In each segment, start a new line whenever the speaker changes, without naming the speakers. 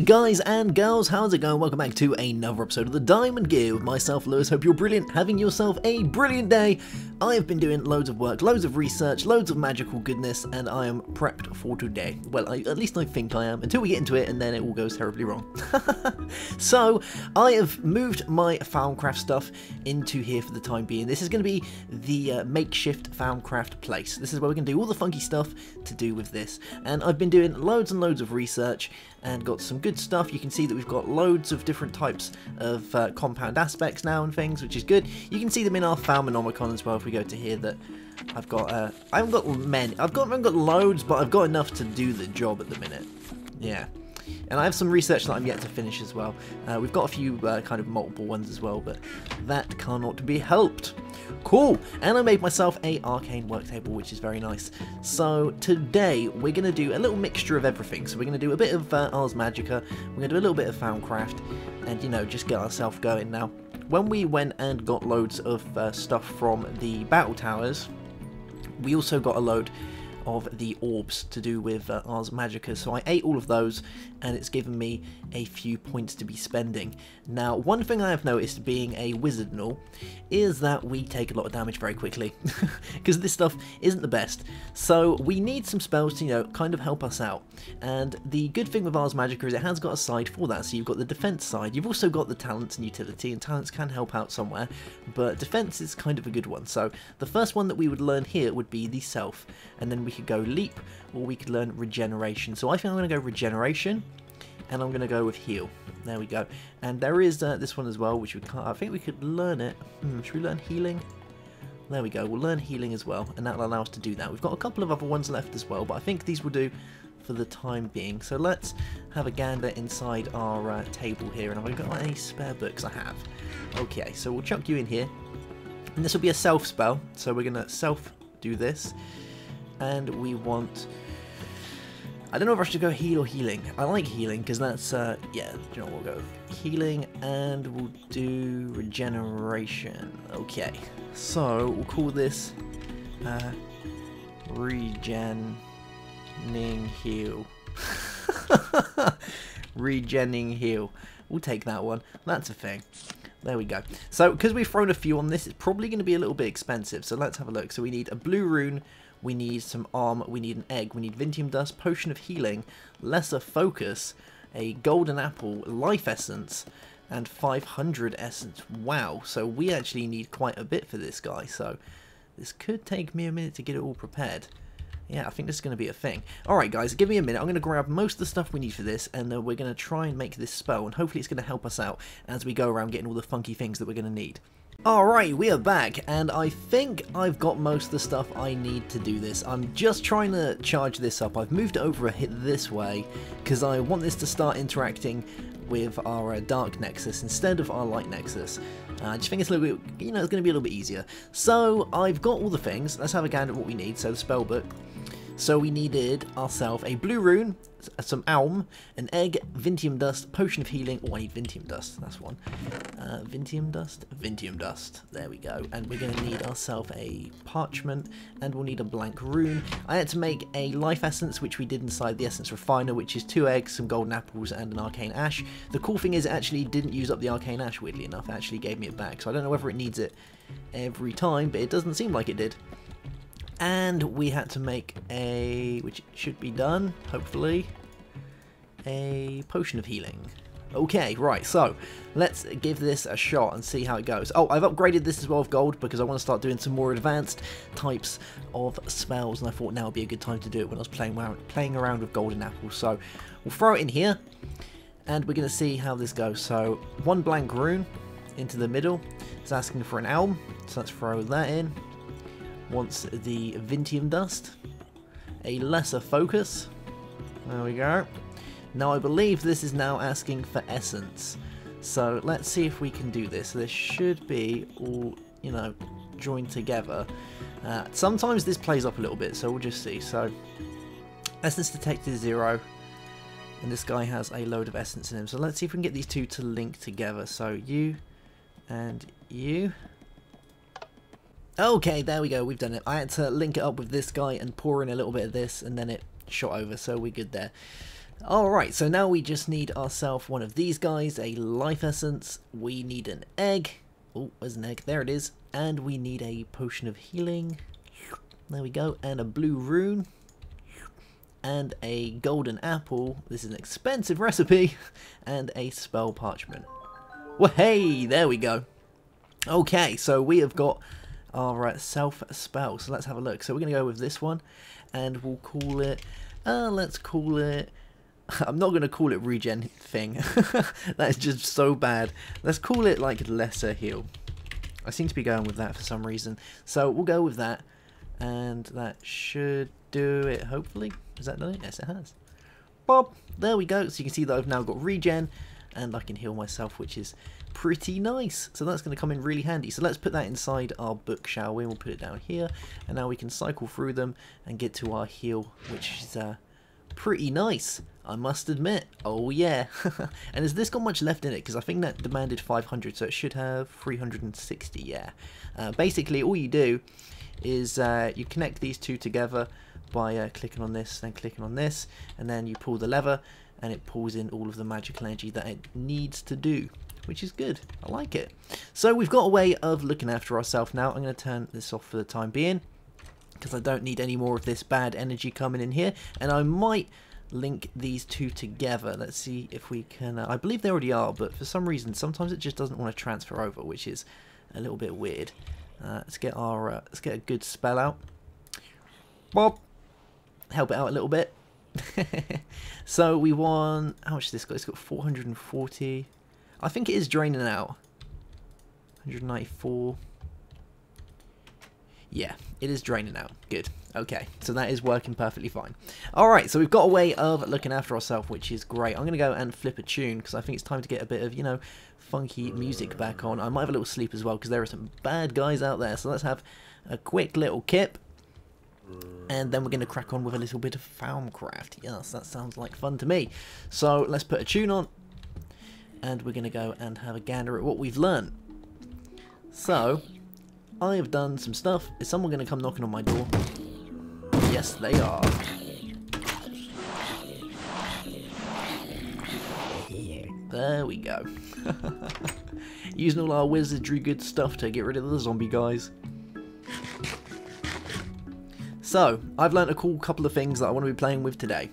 Hey guys and girls, how's it going? Welcome back to another episode of the Diamond Gear with myself, Lewis. Hope you're brilliant, having yourself a brilliant day. I have been doing loads of work, loads of research, loads of magical goodness, and I am prepped for today. Well, at least I think I am, until we get into it, and then it all goes terribly wrong. So, I have moved my Foundcraft stuff into here for the time being. This is going to be the makeshift Foundcraft place. This is where we're going to do all the funky stuff to do with this. And I've been doing loads and loads of research, and got some good stuff. You can see that we've got loads of different types of compound aspects now and things, which is good. You can see them in our Foundmonomicon as well if we go to here. That I've got, I haven't got many, I haven't got loads, but I've got enough to do the job at the minute. Yeah. And I have some research that I'm yet to finish as well. We've got a few kind of multiple ones as well, but that cannot be helped. Cool, and I made myself a arcane work table, which is very nice. So today we're going to do a little mixture of everything. So we're going to do a bit of Ars Magica, we're going to do a little bit of Foundcraft, and you know, just get ourselves going. Now, when we went and got loads of stuff from the battle towers, we also got a load of the orbs to do with Ars Magica, so I ate all of those and it's given me a few points to be spending. Now, one thing I have noticed being a wizard and all is that we take a lot of damage very quickly because this stuff isn't the best, so we need some spells to, you know, kind of help us out. And the good thing with Ars Magica is it has got a side for that, so you've got the defense side, you've also got the talents and utility, and talents can help out somewhere, but defense is kind of a good one. So the first one that we would learn here would be the self, and then we could go leap, or we could learn regeneration. So I think I'm going to go regeneration, and I'm going to go with heal. There we go. And there is this one as well, which we can't, I think we could learn it. Should we learn healing? There we go, we'll learn healing as well, and that will allow us to do that. We've got a couple of other ones left as well, but I think these will do for the time being. So let's have a gander inside our table here, and have I got any spare books? I have. Okay, so we'll chuck you in here, and this will be a self spell, so we're going to self do this. And we want, I don't know if I should go heal or healing. I like healing because that's, yeah, you know, we'll go healing, and we'll do regeneration. Okay, so we'll call this regenning heal. Regenning heal. We'll take that one. That's a thing. There we go. So, because we've thrown a few on this, it's probably going to be a little bit expensive. So let's have a look. So we need a blue rune, we need some arm, we need an egg, we need Vintium Dust, Potion of Healing, Lesser Focus, a Golden Apple, Life Essence, and 500 Essence. Wow, so we actually need quite a bit for this guy. So this could take me a minute to get it all prepared. Yeah, I think this is going to be a thing. Alright guys, give me a minute. I'm going to grab most of the stuff we need for this, and we're going to try and make this spell, and hopefully it's going to help us out as we go around getting all the funky things that we're going to need. Alright, we are back, and I think I've got most of the stuff I need to do this. I'm just trying to charge this up. I've moved it over a hit this way, because I want this to start interacting with our Dark Nexus instead of our Light Nexus. I just think it's a little bit, you know, it's going to be a little bit easier. So, I've got all the things. Let's have a gander at what we need. So, the spell book. So we needed ourselves a blue rune, some alm, an egg, Vintium Dust, Potion of Healing. Oh, I need Vintium Dust, that's one. Vintium Dust, Vintium Dust, there we go. And we're going to need ourselves a parchment, and we'll need a blank rune. I had to make a life essence, which we did inside the essence refiner, which is 2 eggs, some golden apples, and an arcane ash. The cool thing is it actually didn't use up the arcane ash, weirdly enough. It actually gave me it back, so I don't know whether it needs it every time, but it doesn't seem like it did. And we had to make a, which should be done, hopefully, a potion of healing. Okay, right, so let's give this a shot and see how it goes. Oh, I've upgraded this as well with gold because I want to start doing some more advanced types of spells, and I thought now would be a good time to do it when I was playing around with golden apples. So we'll throw it in here, and we're going to see how this goes. So one blank rune into the middle. It's asking for an elm, so let's throw that in. Wants the Vintium Dust, a Lesser Focus, there we go. Now I believe this is now asking for Essence, so let's see if we can do this. This should be all, you know, joined together. Sometimes this plays up a little bit, so we'll just see. So Essence detected 0, and this guy has a load of Essence in him, so let's see if we can get these two to link together. So you and you. Okay, there we go, we've done it. I had to link it up with this guy and pour in a little bit of this, and then it shot over, so we're good there. Alright, so now we just need ourselves one of these guys, a life essence. We need an egg. Oh, there's an egg. There it is. And we need a potion of healing. There we go. And a blue rune. And a golden apple. This is an expensive recipe. And a spell parchment. Well, hey, there we go. Okay, so we have got our self spell. So let's have a look. So we're going to go with this one. And we'll call it... let's call it... I'm not going to call it regen thing. That is just so bad. Let's call it like lesser heal. I seem to be going with that for some reason. So we'll go with that. And that should do it, hopefully. Has that done it? Yes, it has. Bob! There we go. So you can see that I've now got regen. And I can heal myself, which is pretty nice. So that's going to come in really handy. So let's put that inside our book, shall we? We'll put it down here. And now we can cycle through them and get to our heal, which is... pretty nice, I must admit. Oh yeah. And has this got much left in it? Because I think that demanded 500, so it should have 360. Yeah. Basically, all you do is you connect these two together by clicking on this, then clicking on this, and then you pull the lever, and it pulls in all of the magical energy that it needs to do, which is good. I like it. So we've got a way of looking after ourselves now. I'm going to turn this off for the time being, because I don't need any more of this bad energy coming in here. And I might link these two together. Let's see if we can... I believe they already are, but for some reason, sometimes it just doesn't want to transfer over, which is a little bit weird. Let's get a good spell out. Bob! Help it out a little bit. So we want... How much has this got? It's got 440. I think it is draining out. 194. Yeah, it is draining out. Good. Okay, so that is working perfectly fine. Alright, so we've got a way of looking after ourselves, which is great. I'm going to go and flip a tune, because I think it's time to get a bit of, you know, funky music back on. I might have a little sleep as well, because there are some bad guys out there. So let's have a quick little kip. And then we're going to crack on with a little bit of Farmcraft. Yes, that sounds like fun to me. So let's put a tune on. And we're going to go and have a gander at what we've learned. So... I have done some stuff. Is someone going to come knocking on my door? Yes, they are. There we go. Using all our wizardry good stuff to get rid of the zombie guys. So, I've learnt a cool couple of things that I want to be playing with today.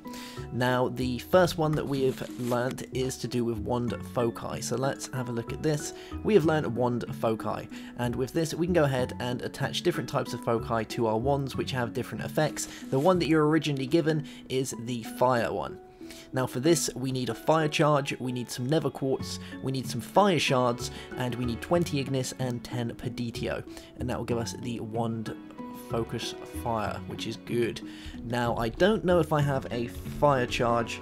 Now, the first one that we have learnt is to do with Wand Foci. So let's have a look at this. We have learnt Wand Foci, and with this we can go ahead and attach different types of foci to our wands which have different effects. The one that you're originally given is the fire one. Now for this we need a fire charge, we need some nether quartz, we need some fire shards, and we need 20 ignis and 10 peditio, and that will give us the wand focus fire, which is good. Now I don't know if I have a fire charge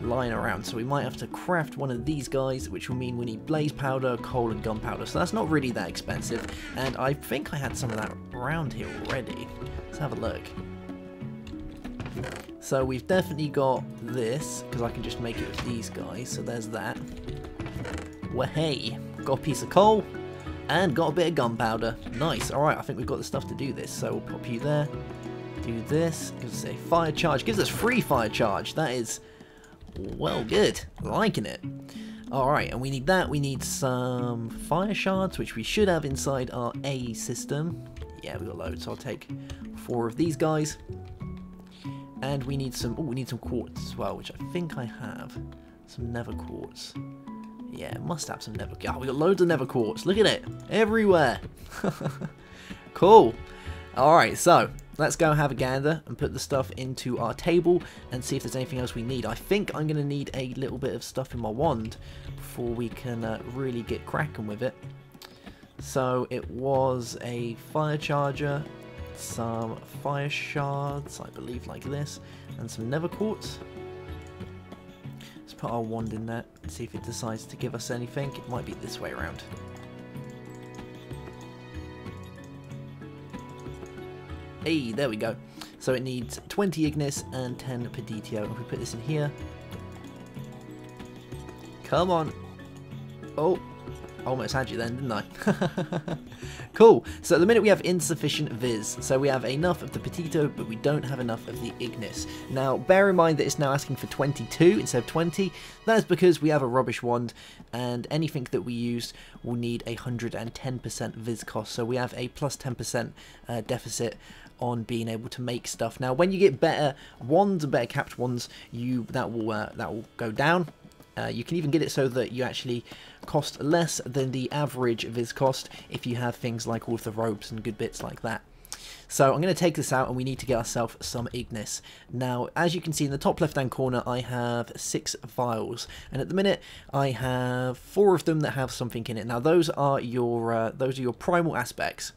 lying around, so we might have to craft one of these guys, which will mean we need blaze powder, coal and gunpowder, so that's not really that expensive, and I think I had some of that around here already. Let's have a look. So we've definitely got this, because I can just make it with these guys, so there's that. Well, hey, got a piece of coal, and got a bit of gunpowder. Nice. Alright, I think we've got the stuff to do this. So we'll pop you there. Do this. Gives us a fire charge. Gives us free fire charge. That is, well, good. Liking it. Alright, and we need that. We need some fire shards, which we should have inside our A system. Yeah, we've got loads. So I'll take 4 of these guys. And we need some, we need some quartz as well, which I think I have. Some nether quartz. Yeah, must have some nether. Oh, we got loads of nether quartz. Look at it, everywhere. Cool. All right, so let's go have a gander and put the stuff into our table and see if there's anything else we need. I think I'm going to need a little bit of stuff in my wand before we can really get cracking with it. So it was a fire charger, some fire shards, I believe, like this, and some nether quartz. Let's put our wand in there and see if it decides to give us anything. It might be this way around. Hey, there we go. So it needs 20 ignis and 10 peditio. If we put this in here. Come on. Oh, almost had you then, didn't I? Cool. So at the minute we have insufficient Viz. So we have enough of the Petito, but we don't have enough of the Ignis. Now, bear in mind that it's now asking for 22 instead of 20. That is because we have a rubbish wand, and anything that we use will need 110% Viz cost. So we have a plus 10% deficit on being able to make stuff. Now, when you get better wands and better capped wands, that will go down. You can even get it so that you actually cost less than the average Viz cost if you have things like all of the robes and good bits like that. So I'm going to take this out, and we need to get ourselves some Ignis. Now, as you can see in the top left hand corner, I have 6 vials, and at the minute I have 4 of them that have something in it. Now those are your primal aspects,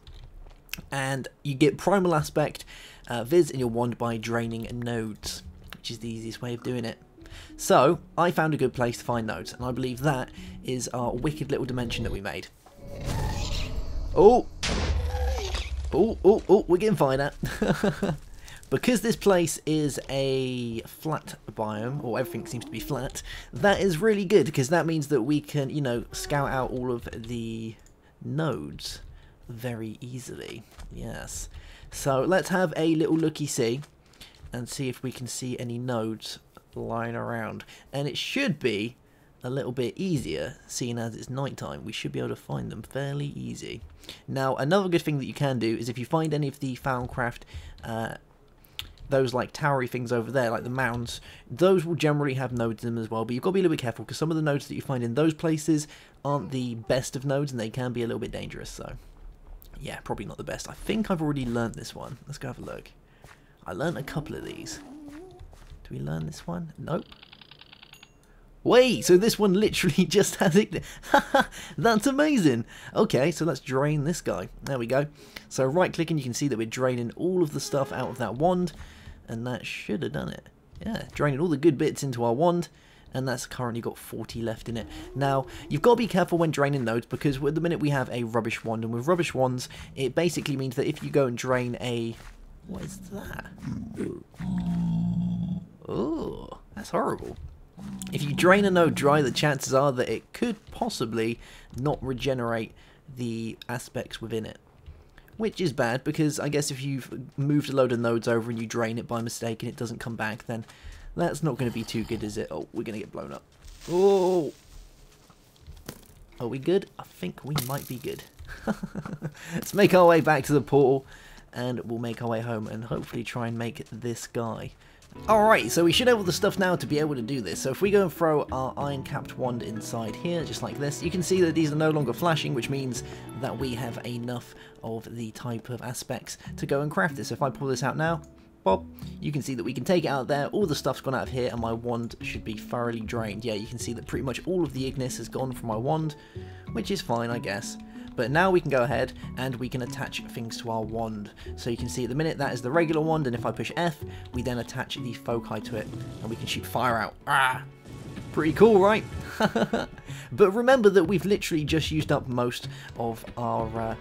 and you get primal aspect Viz in your wand by draining nodes, which is the easiest way of doing it. So, I found a good place to find nodes, and I believe that is our wicked little dimension that we made. Oh! Oh, we're getting fired at. Because this place is a flat biome, or everything seems to be flat, that is really good, because that means that we can, you know, scout out all of the nodes very easily. Yes. So, let's have a little looky-see, and see if we can see any nodes lying around, and it should be a little bit easier seeing as it's nighttime. We should be able to find them fairly easy. Now, another good thing that you can do is if you find any of the Foundcraft, those like towery things over there, like the mounds, those will generally have nodes in them as well, but you've got to be a little bit careful because some of the nodes that you find in those places aren't the best of nodes, and they can be a little bit dangerous. So yeah, probably not the best. I think I've already learnt this one. Let's go have a look. I learnt a couple of these. Do we learn this one? Nope. Wait, so this one literally just has Ignis. That's amazing. Okay, so let's drain this guy. There we go. So right click and you can see that we're draining all of the stuff out of that wand, and that should have done it. Yeah, draining all the good bits into our wand, and that's currently got 40 left in it. Now, you've got to be careful when draining nodes, because at the minute we have a rubbish wand, and with rubbish wands, it basically means that if you go and drain a... What is that? Oh, that's horrible. If you drain a node dry, the chances are that it could possibly not regenerate the aspects within it. Which is bad, because I guess if you've moved a load of nodes over and you drain it by mistake and it doesn't come back, then that's not going to be too good, is it? Oh, we're going to get blown up. Oh! Are we good? I think we might be good. Let's make our way back to the portal, and we'll make our way home and hopefully try and make this guy. Alright, so we should have all the stuff now to be able to do this. So if we go and throw our iron capped wand inside here, just like this, you can see that these are no longer flashing, which means that we have enough of the type of aspects to go and craft this. So if I pull this out now, pop, you can see that we can take it out there, all the stuff's gone out of here, and my wand should be thoroughly drained. Yeah, you can see that pretty much all of the Ignis has gone from my wand, which is fine, I guess. But now we can go ahead and we can attach things to our wand. So you can see at the minute that is the regular wand, and if I push F, we then attach the foci to it, and we can shoot fire out. Ah, pretty cool, right? But remember that we've literally just used up most of our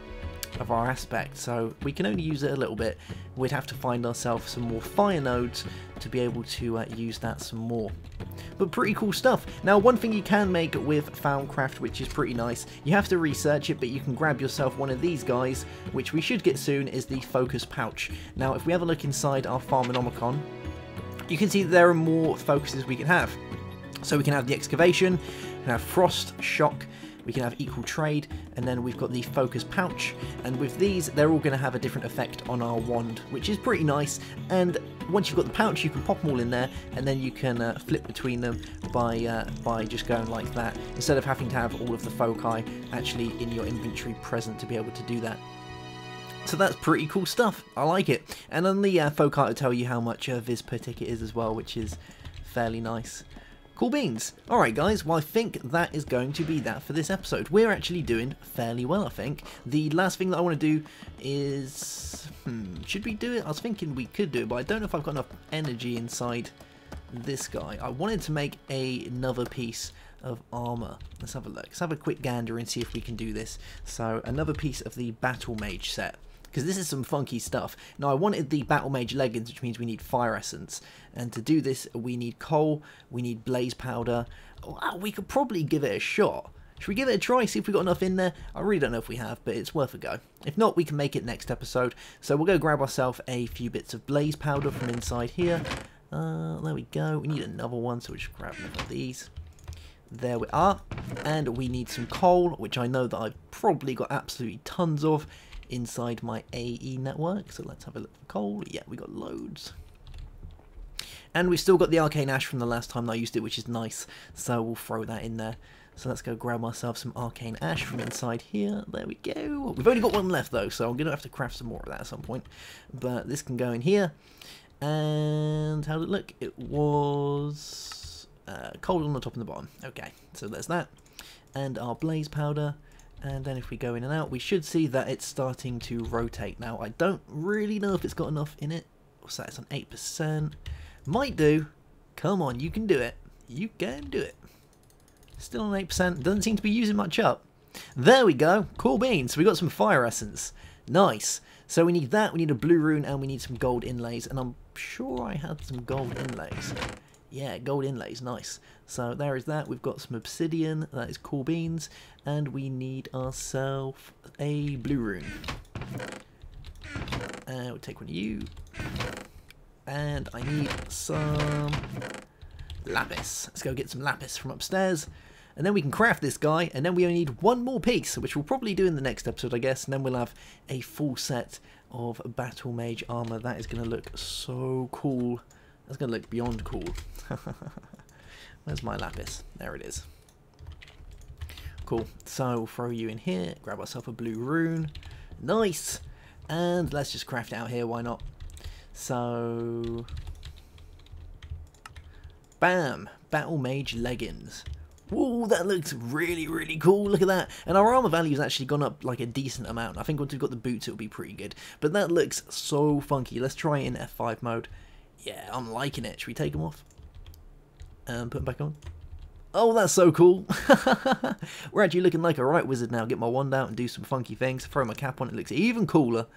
aspect, so we can only use it a little bit. We'd have to find ourselves some more fire nodes to be able to use that some more. But pretty cool stuff. Now, one thing you can make with Foundcraft, which is pretty nice, you have to research it, but you can grab yourself one of these guys, which we should get soon, is the focus pouch. Now, if we have a look inside our Farmonomicon, you can see that there are more focuses we can have. So we can have the excavation, we can have frost, shock, we can have equal trade, and then we've got the focus pouch, and with these they're all going to have a different effect on our wand, which is pretty nice. And once you've got the pouch, you can pop them all in there, and then you can flip between them by just going like that, instead of having to have all of the foci actually in your inventory present to be able to do that. So that's pretty cool stuff. I like it. And on the foci will tell you how much Viz per ticket is as well, which is fairly nice. Cool beans. Alright guys, well I think that is going to be that for this episode. We're actually doing fairly well, I think. The last thing that I want to do is... should we do it? I was thinking we could do it, but I don't know if I've got enough energy inside this guy. I wanted to make another piece of armor. Let's have a look. Let's have a quick gander and see if we can do this. So, another piece of the Battle Mage set, because this is some funky stuff. Now, I wanted the Battle Mage leggings, which means we need fire essence. And to do this, we need coal, we need blaze powder. Wow, we could probably give it a shot. Should we give it a try, see if we got enough in there? I really don't know if we have, but it's worth a go. If not, we can make it next episode. So we'll go grab ourselves a few bits of blaze powder from inside here. There we go. We need another one, so we'll just grab one of these. There we are. And we need some coal, which I know that I've probably got absolutely tons of inside my AE network. So let's have a look for coal. Yeah, we got loads. And we've still got the arcane ash from the last time that I used it, which is nice. So we'll throw that in there. So let's go grab ourselves some arcane ash from inside here. There we go. We've only got one left though, so I'm going to have to craft some more of that at some point. But this can go in here. And how did it look? It was coal on the top and the bottom. Okay, so there's that. And our blaze powder. And then if we go in and out, we should see that it's starting to rotate. Now, I don't really know if it's got enough in it. What's that? It's on 8%. Might do. Come on, you can do it. You can do it. Still on 8%. Doesn't seem to be using much up. There we go. Cool beans. We got some fire essence. Nice. So we need that. We need a blue rune and we need some gold inlays. And I'm sure I had some gold inlays. Yeah, gold inlays. Nice. So there is that. We've got some obsidian. That is cool beans. And we need ourselves a blue rune. We'll take one of you. And I need some lapis. Let's go get some lapis from upstairs. And then we can craft this guy. And then we only need one more piece, which we'll probably do in the next episode, I guess. And then we'll have a full set of battle mage armor. That is going to look so cool. That's going to look beyond cool. Where's my lapis? There it is. Cool. So we'll throw you in here. Grab ourselves a blue rune. Nice. And let's just craft it out here. Why not? So, bam! Battle Mage leggings. Whoa, that looks really, really cool. Look at that. And our armor value's actually gone up like a decent amount. I think once we've got the boots, it'll be pretty good. But that looks so funky. Let's try it in F5 mode. Yeah, I'm liking it. Should we take them off? And put them back on? Oh, that's so cool. We're actually looking like a right wizard now. Get my wand out and do some funky things. Throw my cap on. It looks even cooler.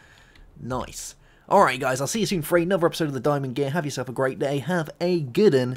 Nice. Alright guys, I'll see you soon for another episode of the Diamond Gear. Have yourself a great day. Have a good one.